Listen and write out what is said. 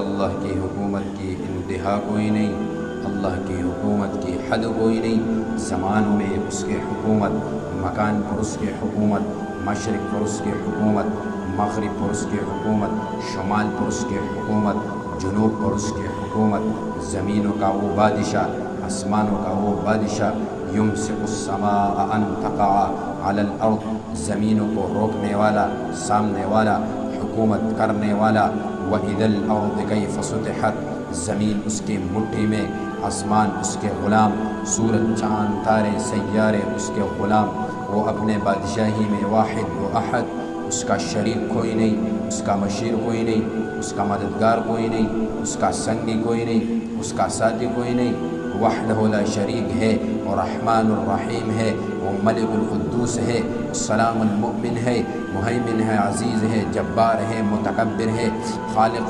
اللہ کی حکومت کی انتہا کوئی نہیں، اللہ کی حکومت کی حد کوئی نہیں۔ زمانوں میں اس کی حکومت، مکان پر اس کی حکومت، مشرق پر اس کی حکومت، مغرب پر اس کی حکومت، شمال پر اس کی حکومت، جنوب پر اس کی حکومت۔ زمینوں کا وہ بادشاہ، آسمانوں کا وہ بادشاہ، یمسک السماء ان تقع علی الارض، زمینوں کو روکنے والا، سامنے والا، حکومت کرنے والا۔ وَإِذَا الْأَرْضُ كَيْفَ سُطِحَتْ، زمین اس کی مٹھی میں، آسمان اس کے غلام، سورج چاند تارے سیارے اس کے غلام۔ وہ اپنے بادشاہی میں واحد و احد، اس کا شریک کوئی نہیں، اس کا مشیر کوئی نہیں، اس کا مددگار کوئی نہیں، اس کا سنگی کوئی نہیں، اس کا ساتھی کوئی نہیں۔ وحدہ لا شریک ہے، اور رحمن الرحیم ہے، وہ ملک القدوس ہے، السلام المؤمن ہے، مہیمن ہے، عزیز ہے، جبار ہے، متکبر ہے، خالق